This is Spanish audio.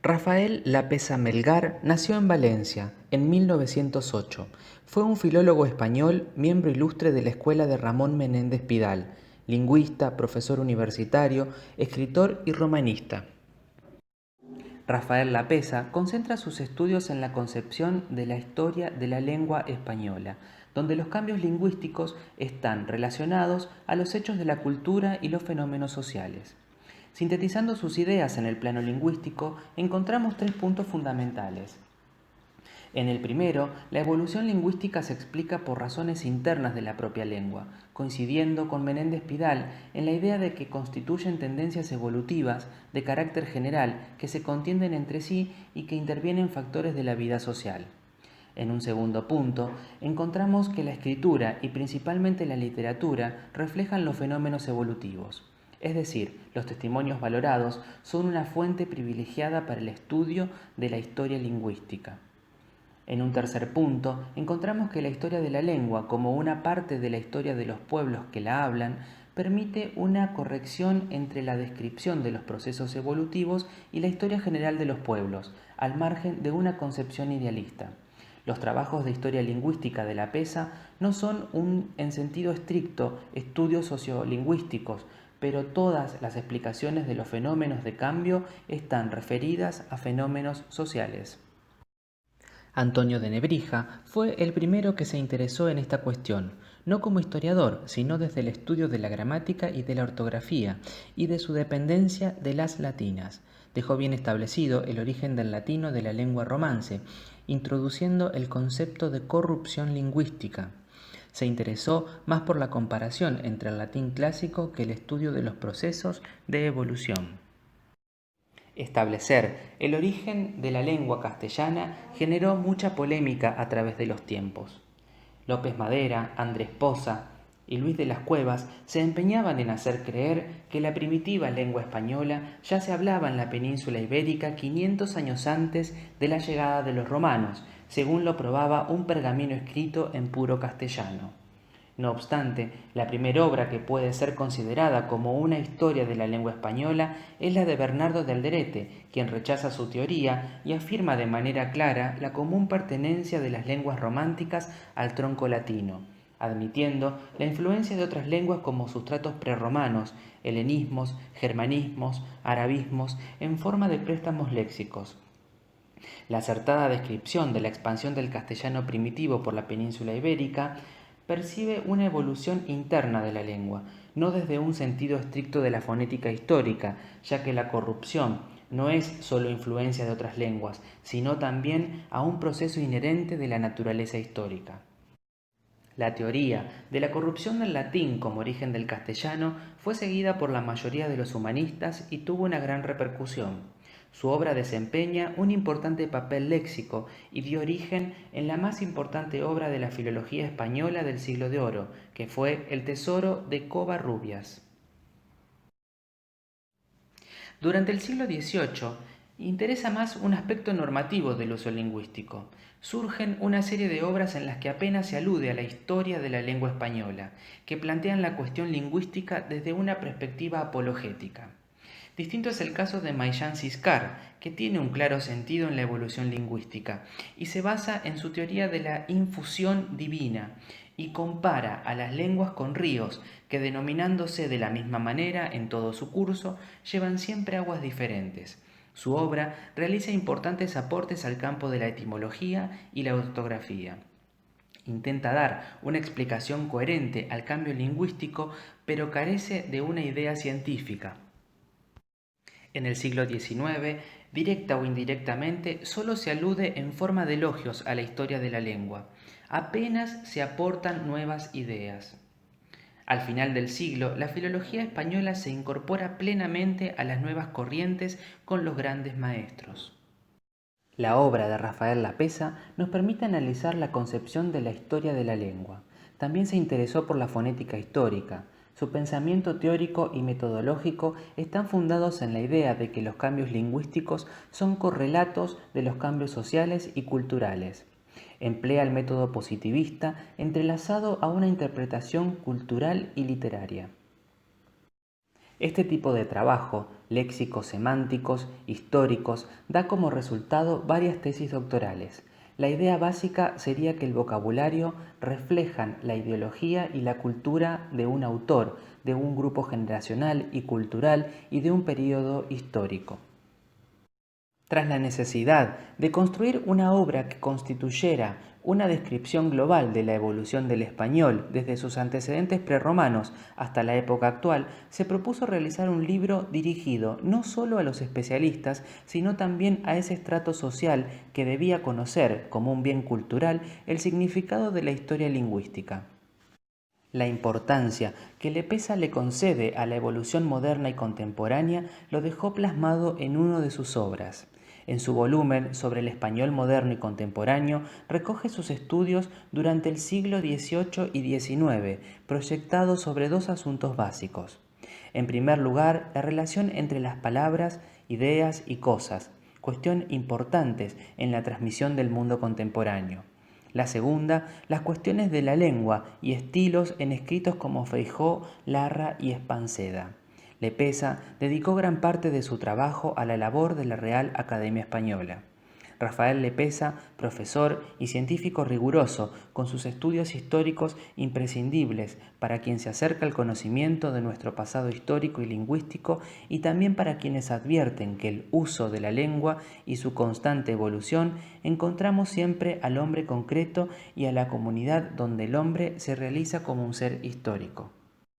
Rafael Lapesa Melgar nació en Valencia en 1908. Fue un filólogo español, miembro ilustre de la Escuela de Ramón Menéndez Pidal, lingüista, profesor universitario, escritor y romanista. Rafael Lapesa concentra sus estudios en la concepción de la historia de la lengua española, donde los cambios lingüísticos están relacionados a los hechos de la cultura y los fenómenos sociales. Sintetizando sus ideas en el plano lingüístico, encontramos tres puntos fundamentales. En el primero, la evolución lingüística se explica por razones internas de la propia lengua, coincidiendo con Menéndez Pidal en la idea de que constituyen tendencias evolutivas de carácter general que se contienden entre sí y que intervienen factores de la vida social. En un segundo punto, encontramos que la escritura y principalmente la literatura reflejan los fenómenos evolutivos. Es decir, los testimonios valorados son una fuente privilegiada para el estudio de la historia lingüística. En un tercer punto, encontramos que la historia de la lengua, como una parte de la historia de los pueblos que la hablan, permite una corrección entre la descripción de los procesos evolutivos y la historia general de los pueblos, al margen de una concepción idealista. Los trabajos de historia lingüística de Lapesa no son en sentido estricto estudios sociolingüísticos, pero todas las explicaciones de los fenómenos de cambio están referidas a fenómenos sociales. Antonio de Nebrija fue el primero que se interesó en esta cuestión, no como historiador, sino desde el estudio de la gramática y de la ortografía, y de su dependencia de las latinas. Dejó bien establecido el origen del latino de la lengua romance, introduciendo el concepto de corrupción lingüística. Se interesó más por la comparación entre el latín clásico que el estudio de los procesos de evolución. Establecer el origen de la lengua castellana generó mucha polémica a través de los tiempos. López Madera, Andrés Poza y Luis de las Cuevas se empeñaban en hacer creer que la primitiva lengua española ya se hablaba en la península ibérica 500 años antes de la llegada de los romanos, según lo probaba un pergamino escrito en puro castellano. No obstante, la primera obra que puede ser considerada como una historia de la lengua española es la de Bernardo de Alderete, quien rechaza su teoría y afirma de manera clara la común pertenencia de las lenguas románticas al tronco latino, admitiendo la influencia de otras lenguas como sustratos prerromanos, helenismos, germanismos, arabismos, en forma de préstamos léxicos. La acertada descripción de la expansión del castellano primitivo por la península ibérica percibe una evolución interna de la lengua, no desde un sentido estricto de la fonética histórica, ya que la corrupción no es sólo influencia de otras lenguas, sino también a un proceso inherente de la naturaleza histórica. La teoría de la corrupción del latín como origen del castellano fue seguida por la mayoría de los humanistas y tuvo una gran repercusión. Su obra desempeña un importante papel léxico y dio origen en la más importante obra de la filología española del Siglo de Oro, que fue El Tesoro de Covarrubias. Durante el siglo XVIII interesa más un aspecto normativo del uso lingüístico. Surgen una serie de obras en las que apenas se alude a la historia de la lengua española, que plantean la cuestión lingüística desde una perspectiva apologética. Distinto es el caso de Maillán Ciscar, que tiene un claro sentido en la evolución lingüística y se basa en su teoría de la infusión divina y compara a las lenguas con ríos que, denominándose de la misma manera en todo su curso, llevan siempre aguas diferentes. Su obra realiza importantes aportes al campo de la etimología y la ortografía. Intenta dar una explicación coherente al cambio lingüístico, pero carece de una idea científica. En el siglo XIX, directa o indirectamente, solo se alude en forma de elogios a la historia de la lengua. Apenas se aportan nuevas ideas. Al final del siglo, la filología española se incorpora plenamente a las nuevas corrientes con los grandes maestros. La obra de Rafael Lapesa nos permite analizar la concepción de la historia de la lengua. También se interesó por la fonética histórica. Su pensamiento teórico y metodológico están fundados en la idea de que los cambios lingüísticos son correlatos de los cambios sociales y culturales. Emplea el método positivista entrelazado a una interpretación cultural y literaria. Este tipo de trabajo, léxicos semánticos, históricos, da como resultado varias tesis doctorales. La idea básica sería que el vocabulario reflejan la ideología y la cultura de un autor, de un grupo generacional y cultural y de un periodo histórico. Tras la necesidad de construir una obra que constituyera una descripción global de la evolución del español desde sus antecedentes prerromanos hasta la época actual, se propuso realizar un libro dirigido no solo a los especialistas, sino también a ese estrato social que debía conocer, como un bien cultural, el significado de la historia lingüística. La importancia que Lepesa le concede a la evolución moderna y contemporánea lo dejó plasmado en una de sus obras. En su volumen sobre el español moderno y contemporáneo recoge sus estudios durante el siglo XVIII y XIX, proyectados sobre dos asuntos básicos. En primer lugar, la relación entre las palabras, ideas y cosas, cuestión importantes en la transmisión del mundo contemporáneo. La segunda, las cuestiones de la lengua y estilos en escritos como Feijó, Larra y Espanceda. Lepesa dedicó gran parte de su trabajo a la labor de la Real Academia Española. Rafael Lepesa, profesor y científico riguroso, con sus estudios históricos imprescindibles para quien se acerca al conocimiento de nuestro pasado histórico y lingüístico y también para quienes advierten que el uso de la lengua y su constante evolución encontramos siempre al hombre concreto y a la comunidad donde el hombre se realiza como un ser histórico.